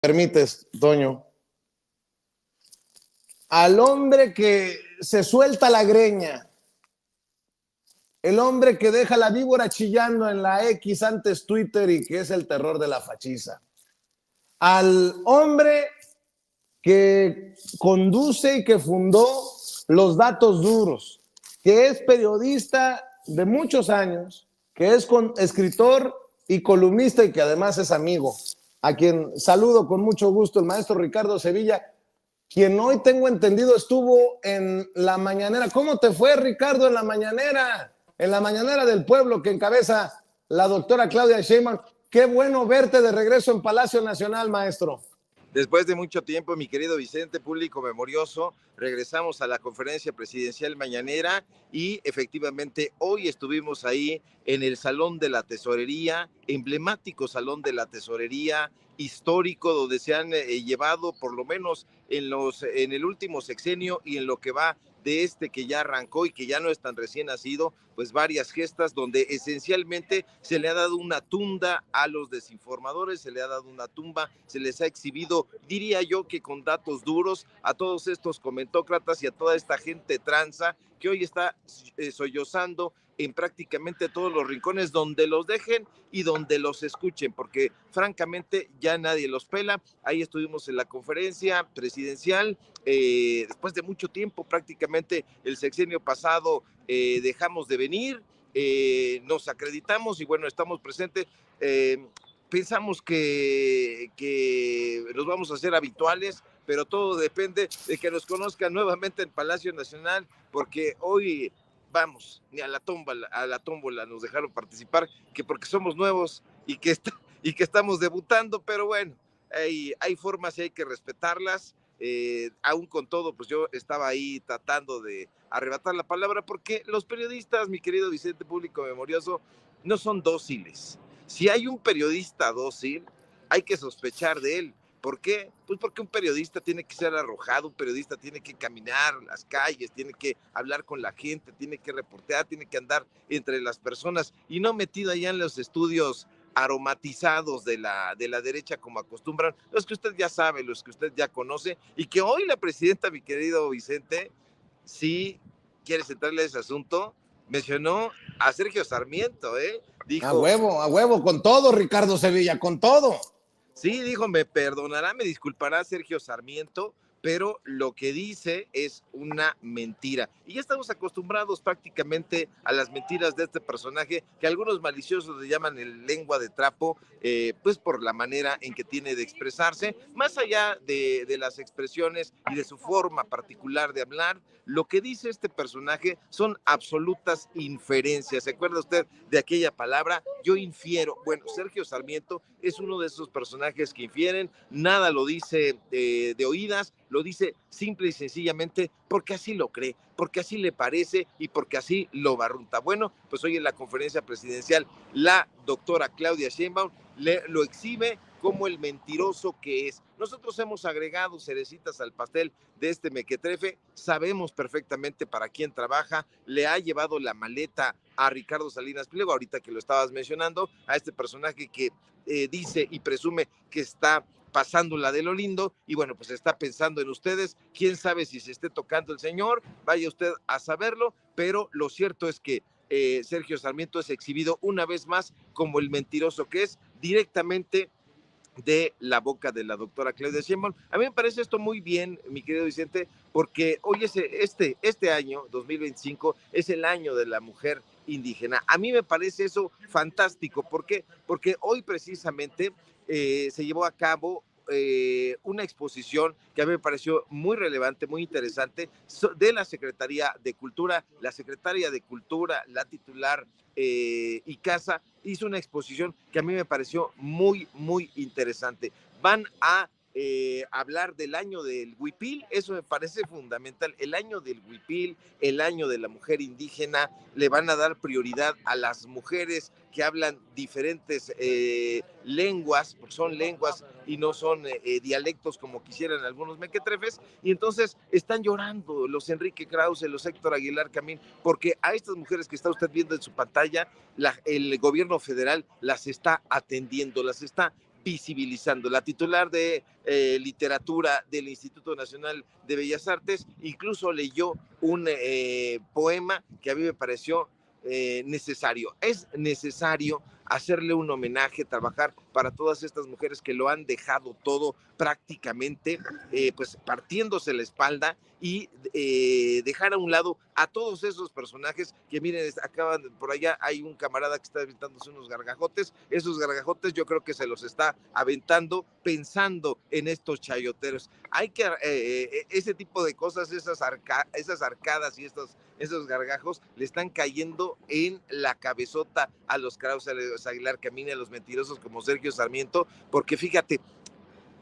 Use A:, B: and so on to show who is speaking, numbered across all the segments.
A: Permites, Toño, al hombre que se suelta la greña, el hombre que deja la víbora chillando en la X antes Twitter y que es el terror de la fachiza, al hombre que conduce y que fundó los datos duros, que es periodista de muchos años, que es escritor y columnista y que además es amigo, a quien saludo con mucho gusto, el maestro Ricardo Sevilla, quien hoy tengo entendido estuvo en la mañanera. ¿Cómo te fue, Ricardo, en la mañanera? En la mañanera del pueblo que encabeza la doctora Claudia Sheinbaum. Qué bueno verte de regreso en Palacio Nacional, maestro.
B: Después de mucho tiempo, mi querido Vicente, público memorioso, regresamos a la conferencia presidencial mañanera y efectivamente hoy estuvimos ahí en el Salón de la Tesorería, emblemático Salón de la Tesorería, histórico, donde se han llevado por lo menos en el último sexenio y en lo que va de este que ya arrancó y que ya no es tan recién nacido, pues varias gestas donde esencialmente se le ha dado una tunda a los desinformadores, se le ha dado una tumba, se les ha exhibido, diría yo que con datos duros, a todos estos comentócratas y a toda esta gente tranza que hoy está sollozando en prácticamente todos los rincones donde los dejen y donde los escuchen, porque francamente ya nadie los pela. Ahí estuvimos en la conferencia presidencial, después de mucho tiempo, prácticamente el sexenio pasado dejamos de venir, nos acreditamos y bueno, estamos presentes. Pensamos que los vamos a hacer habituales, pero todo depende de que nos conozcan nuevamente en Palacio Nacional, porque hoy vamos, ni a la tómbola nos dejaron participar, que porque somos nuevos y que estamos debutando, pero bueno, hay formas y hay que respetarlas. Aún con todo, pues yo estaba ahí tratando de arrebatar la palabra, porque los periodistas, mi querido Vicente, público memorioso, no son dóciles. Si hay un periodista dócil, hay que sospechar de él. ¿Por qué? Pues porque un periodista tiene que ser arrojado, un periodista tiene que caminar las calles, tiene que hablar con la gente, tiene que reportear, tiene que andar entre las personas y no metido allá en los estudios aromatizados de la derecha como acostumbran, los que usted ya sabe, los que usted ya conoce, y que hoy la presidenta, mi querido Vicente, si quieres entrarle a ese asunto, mencionó a Sergio Sarmiento, dijo,
A: A huevo, con todo, Ricardo Sevilla, con todo.
B: sí, dijo, me perdonará, me disculpará Sergio Sarmiento, pero lo que dice es una mentira. Y ya estamos acostumbrados prácticamente a las mentiras de este personaje, que algunos maliciosos le llaman el lengua de trapo, pues por la manera en que tiene de expresarse. Más allá de las expresiones y de su forma particular de hablar, lo que dice este personaje son absolutas inferencias. ¿Se acuerda usted de aquella palabra? Yo infiero. Bueno, Sergio Sarmiento es uno de esos personajes que infieren, nada lo dice de oídas, lo dice simple y sencillamente porque así lo cree, porque así le parece y porque así lo barrunta. Bueno, pues hoy en la conferencia presidencial la doctora Claudia Sheinbaum lo exhibe como el mentiroso que es. Nosotros hemos agregado cerecitas al pastel de este mequetrefe, sabemos perfectamente para quién trabaja, le ha llevado la maleta a Ricardo Salinas Pliego, ahorita que lo estabas mencionando, a este personaje que dice y presume que está pasándola de lo lindo, y bueno, pues está pensando en ustedes, quién sabe si se esté tocando el señor, vaya usted a saberlo, pero lo cierto es que Sergio Sarmiento es exhibido una vez más como el mentiroso que es, directamente de la boca de la doctora Claudia Sheinbaum. A mí me parece esto muy bien, mi querido Vicente, porque hoy este año, 2025, es el año de la mujer indígena. A mí me parece eso fantástico. ¿Por qué? Porque hoy precisamente se llevó a cabo una exposición que a mí me pareció muy relevante, muy interesante, de la Secretaría de Cultura. La Secretaria de Cultura, la titular y Casa, hizo una exposición que a mí me pareció muy, muy interesante. Van a hablar del año del huipil, eso me parece fundamental, el año del huipil, el año de la mujer indígena, le van a dar prioridad a las mujeres que hablan diferentes lenguas, porque son lenguas y no son dialectos como quisieran algunos mequetrefes, y entonces están llorando los Enrique Krause, los Héctor Aguilar Camín, porque a estas mujeres que está usted viendo en su pantalla, el gobierno federal las está atendiendo, las está visibilizando. La titular de literatura del Instituto Nacional de Bellas Artes incluso leyó un poema que a mí me pareció necesario. Es necesario hacerle un homenaje, trabajar para todas estas mujeres que lo han dejado todo prácticamente, pues partiéndose la espalda y dejar a un lado a todos esos personajes que miren, acaban por allá, hay un camarada que está aventándose unos gargajotes, esos gargajotes yo creo que se los está aventando pensando en estos chayoteros. Hay que, ese tipo de cosas, esas arcadas y esos gargajos le están cayendo en la cabezota a los Krause, a los Aguilar Camín, a los mentirosos como Sergio Sarmiento, porque fíjate,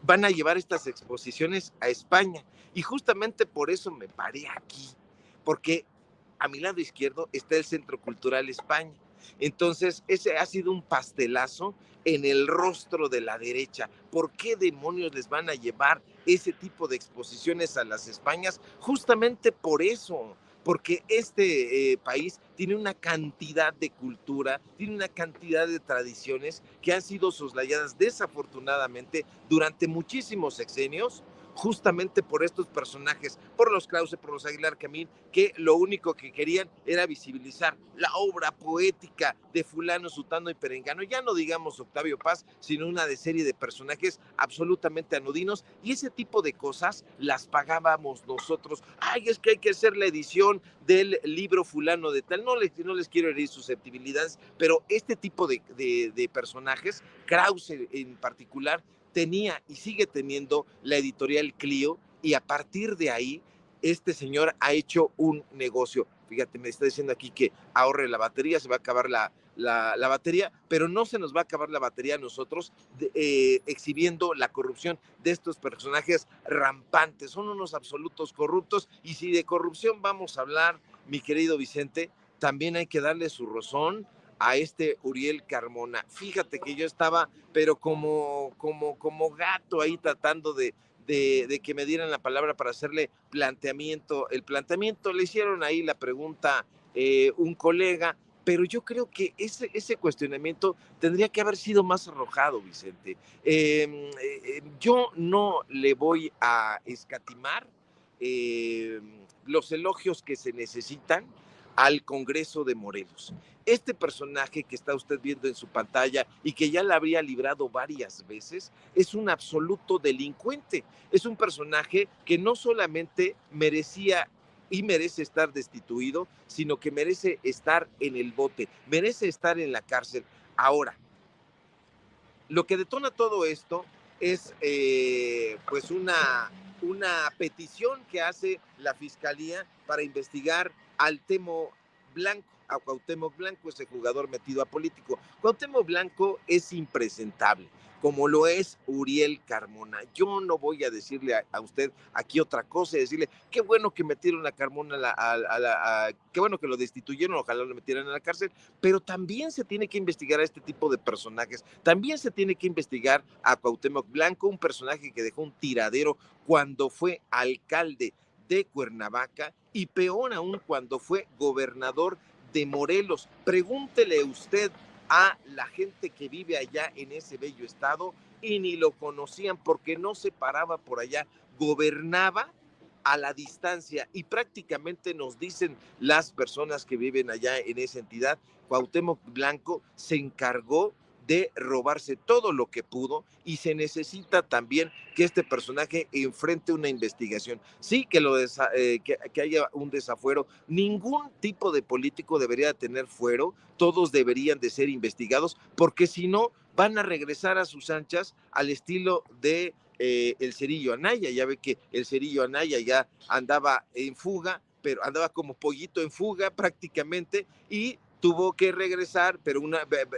B: van a llevar estas exposiciones a España y justamente por eso me paré aquí, porque a mi lado izquierdo está el Centro Cultural España. Entonces, ese ha sido un pastelazo en el rostro de la derecha. ¿Por qué demonios les van a llevar ese tipo de exposiciones a las Españas? Justamente por eso, porque este país tiene una cantidad de cultura, tiene una cantidad de tradiciones que han sido soslayadas desafortunadamente durante muchísimos sexenios, justamente por estos personajes, por los Krause, por los Aguilar Camín, que lo único que querían era visibilizar la obra poética de fulano, sutano y perengano, ya no digamos Octavio Paz, sino una serie de personajes absolutamente anodinos, y ese tipo de cosas las pagábamos nosotros. Ay, es que hay que hacer la edición del libro fulano de tal, no les quiero herir susceptibilidades, pero este tipo de personajes, Krause en particular, tenía y sigue teniendo la editorial Clio, y a partir de ahí este señor ha hecho un negocio. Fíjate, me está diciendo aquí que ahorre la batería, se va a acabar la batería, pero no se nos va a acabar la batería a nosotros exhibiendo la corrupción de estos personajes rampantes. Son unos absolutos corruptos, y si de corrupción vamos a hablar, mi querido Vicente, también hay que darle su razón a este Uriel Carmona. Fíjate que yo estaba, pero como gato ahí tratando de que me dieran la palabra para hacerle el planteamiento. Le hicieron ahí la pregunta un colega, pero yo creo que ese cuestionamiento tendría que haber sido más arrojado, Vicente. Yo no le voy a escatimar los elogios que se necesitan al Congreso de Morelos. Este personaje que está usted viendo en su pantalla y que ya la habría librado varias veces, es un absoluto delincuente. Es un personaje que no solamente merecía y merece estar destituido, sino que merece estar en el bote, merece estar en la cárcel. Ahora, lo que detona todo esto es pues una petición que hace la Fiscalía para investigar al Temo Blanco, a Cuauhtémoc Blanco, ese jugador metido a político. Cuauhtémoc Blanco es impresentable, como lo es Uriel Carmona. Yo no voy a decirle a usted aquí otra cosa, decirle qué bueno que metieron a Carmona, qué bueno que lo destituyeron, ojalá lo metieran a la cárcel, pero también se tiene que investigar a este tipo de personajes, también se tiene que investigar a Cuauhtémoc Blanco, un personaje que dejó un tiradero cuando fue alcalde de Cuernavaca, y peor aún cuando fue gobernador de Morelos. Pregúntele usted a la gente que vive allá en ese bello estado, y ni lo conocían porque no se paraba por allá, gobernaba a la distancia, y prácticamente nos dicen las personas que viven allá en esa entidad, Cuauhtémoc Blanco se encargó de robarse todo lo que pudo, y se necesita también que este personaje enfrente una investigación. Sí, que haya un desafuero. Ningún tipo de político debería tener fuero, todos deberían de ser investigados, porque si no, van a regresar a sus anchas al estilo de el Cerillo Anaya. Ya ve que el Cerillo Anaya ya andaba en fuga, pero andaba como pollito en fuga prácticamente, y tuvo que regresar, pero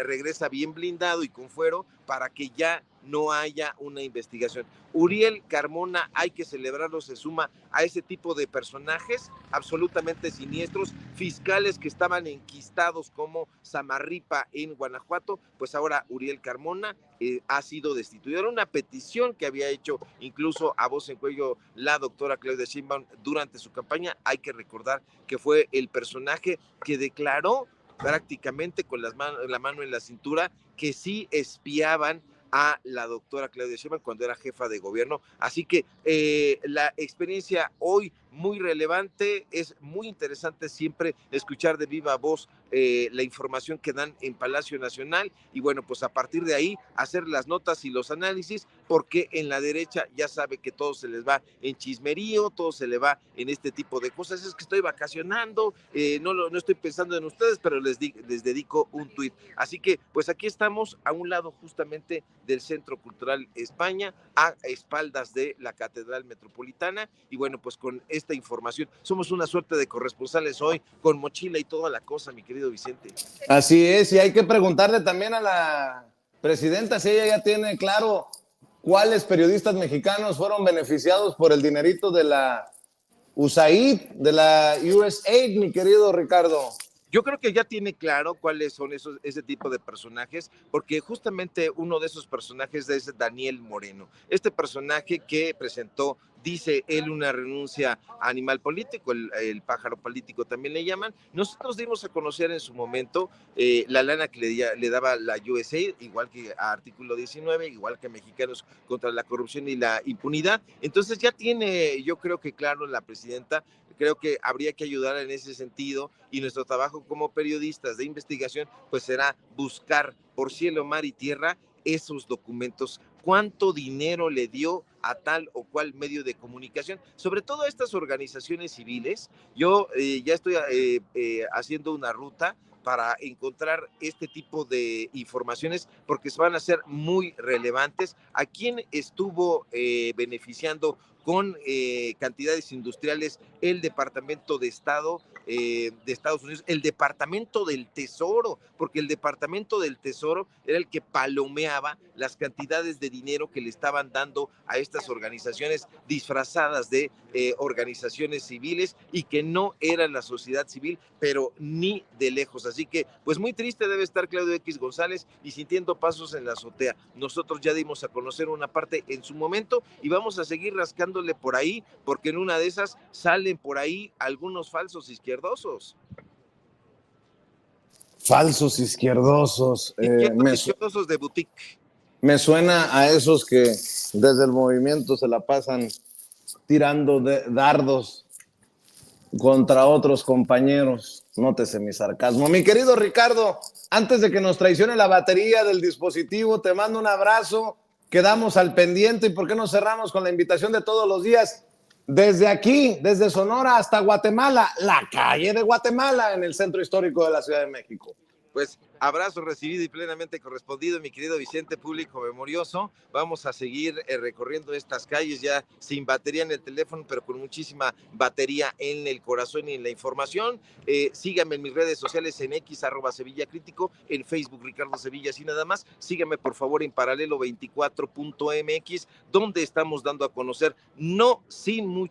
B: regresa bien blindado y con fuero para que ya no haya una investigación. Uriel Carmona, hay que celebrarlo, se suma a ese tipo de personajes absolutamente siniestros, fiscales que estaban enquistados como Samarripa en Guanajuato, pues ahora Uriel Carmona ha sido destituido. Era una petición que había hecho incluso a voz en cuello la doctora Claudia Sheinbaum durante su campaña. Hay que recordar que fue el personaje que declaró prácticamente con la mano en la cintura que sí espiaban a la doctora Claudia Sheinbaum cuando era jefa de gobierno. Así que la experiencia hoy muy relevante, es muy interesante siempre escuchar de viva voz la información que dan en Palacio Nacional y bueno, pues a partir de ahí hacer las notas y los análisis, porque en la derecha ya sabe que todo se les va en chismerío, todo se le va en este tipo de cosas. Es que estoy vacacionando, no estoy pensando en ustedes, pero les dedico un tuit. Así que pues aquí estamos a un lado justamente del Centro Cultural España, a espaldas de la Catedral Metropolitana y bueno, pues con esta información somos una suerte de corresponsales hoy con mochila y toda la cosa, mi querido Vicente.
A: Así es, y hay que preguntarle también a la presidenta si ella ya tiene claro cuáles periodistas mexicanos fueron beneficiados por el dinerito de la USAID, de la USAID, mi querido Ricardo.
B: Yo creo que ya tiene claro cuáles son ese tipo de personajes, porque justamente uno de esos personajes es Daniel Moreno, este personaje que presentó, dice él, una renuncia a animal político, el pájaro político también le llaman. Nosotros dimos a conocer en su momento la lana que le daba la USAID, igual que a Artículo 19, igual que a Mexicanos contra la Corrupción y la Impunidad. Entonces ya tiene, yo creo que claro, la presidenta. Creo que habría que ayudar en ese sentido y nuestro trabajo como periodistas de investigación pues será buscar por cielo, mar y tierra esos documentos, cuánto dinero le dio a tal o cual medio de comunicación, sobre todo a estas organizaciones civiles. Yo ya estoy haciendo una ruta para encontrar este tipo de informaciones porque van a ser muy relevantes. ¿A quién estuvo beneficiando con cantidades industriales el Departamento de Estado de Estados Unidos, el Departamento del Tesoro, porque el Departamento del Tesoro era el que palomeaba las cantidades de dinero que le estaban dando a estas organizaciones disfrazadas de organizaciones civiles y que no eran la sociedad civil, pero ni de lejos. Así que, pues muy triste debe estar Claudio X González y sintiendo pasos en la azotea. Nosotros ya dimos a conocer una parte en su momento y vamos a seguir rascándole por ahí, porque en una de esas salen por ahí algunos falsos izquierdosos.
A: Falsos izquierdosos.
B: Izquierdosos de boutique.
A: Me suena a esos que desde el movimiento se la pasan tirando dardos contra otros compañeros. Nótese mi sarcasmo. Mi querido Ricardo, antes de que nos traicione la batería del dispositivo, te mando un abrazo. Quedamos al pendiente y ¿por qué no cerramos con la invitación de todos los días? Desde aquí, desde Sonora hasta Guatemala, la calle de Guatemala en el centro histórico de la Ciudad de México.
B: Pues abrazo recibido y plenamente correspondido, mi querido Vicente, público memorioso. Vamos a seguir recorriendo estas calles ya sin batería en el teléfono, pero con muchísima batería en el corazón y en la información. Síganme en mis redes sociales en X, @SevillaCrítico, en Facebook, Ricardo Sevilla, así nada más. Síganme, por favor, en Paralelo24.mx, donde estamos dando a conocer, no sin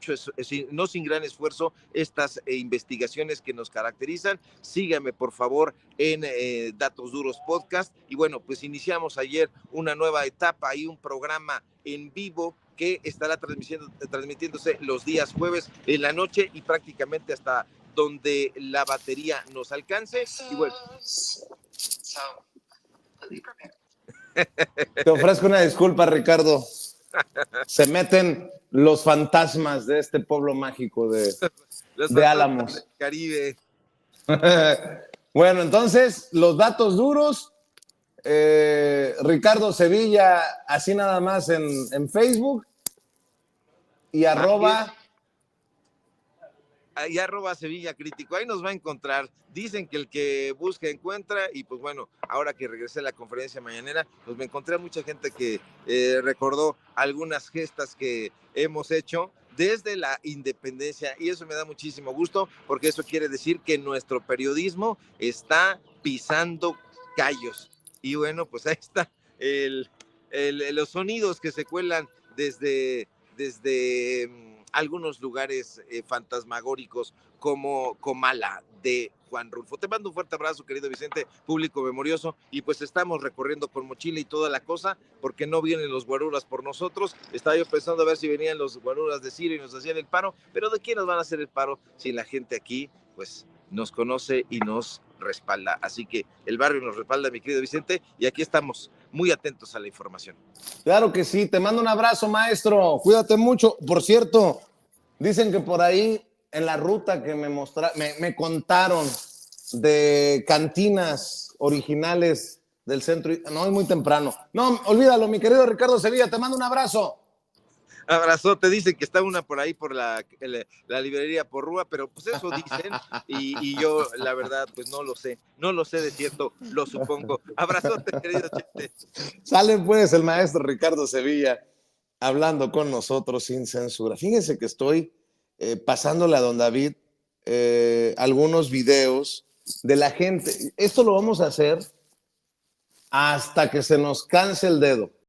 B: gran esfuerzo, estas investigaciones que nos caracterizan. Síganme, por favor, en Datos Duros Podcast. Y bueno, pues iniciamos ayer una nueva etapa y un programa en vivo que estará transmitiéndose los días jueves en la noche y prácticamente hasta donde la batería nos alcance. Y bueno.
A: Te ofrezco una disculpa, Ricardo. Se meten los fantasmas de este pueblo mágico de Álamos.
B: Del Caribe.
A: Bueno, entonces, los datos duros, Ricardo Sevilla, así nada más en Facebook, y @.
B: Y @Sevilla Crítico, ahí nos va a encontrar. Dicen que el que busca encuentra, y pues bueno, ahora que regresé a la conferencia mañanera, pues me encontré a mucha gente que recordó algunas gestas que hemos hecho desde la independencia, y eso me da muchísimo gusto, porque eso quiere decir que nuestro periodismo está pisando callos. Y bueno, pues ahí está los sonidos que se cuelan desde algunos lugares fantasmagóricos como Comala de Juan Rulfo. Te mando un fuerte abrazo, querido Vicente, público memorioso, y pues estamos recorriendo con mochila y toda la cosa, porque no vienen los guaruras por nosotros. Estaba yo pensando a ver si venían los guaruras de Ciro y nos hacían el paro, pero ¿de quién nos van a hacer el paro si la gente aquí, pues, nos conoce y nos respalda? Así que el barrio nos respalda, mi querido Vicente, y aquí estamos muy atentos a la información.
A: Claro que sí, te mando un abrazo, maestro. Cuídate mucho. Por cierto, dicen que por ahí en la ruta que me contaron de cantinas originales del centro. No, es muy temprano. No, olvídalo, mi querido Ricardo Sevilla, te mando un abrazo.
B: Abrazote, dicen que está una por ahí por la librería Porrúa, pero pues eso dicen, y yo la verdad pues no lo sé de cierto, lo supongo. Abrazote, querido Chente.
A: Sale pues el maestro Ricardo Sevilla hablando con nosotros sin censura. Fíjense que estoy pasándole a don David algunos videos de la gente. Esto lo vamos a hacer hasta que se nos canse el dedo.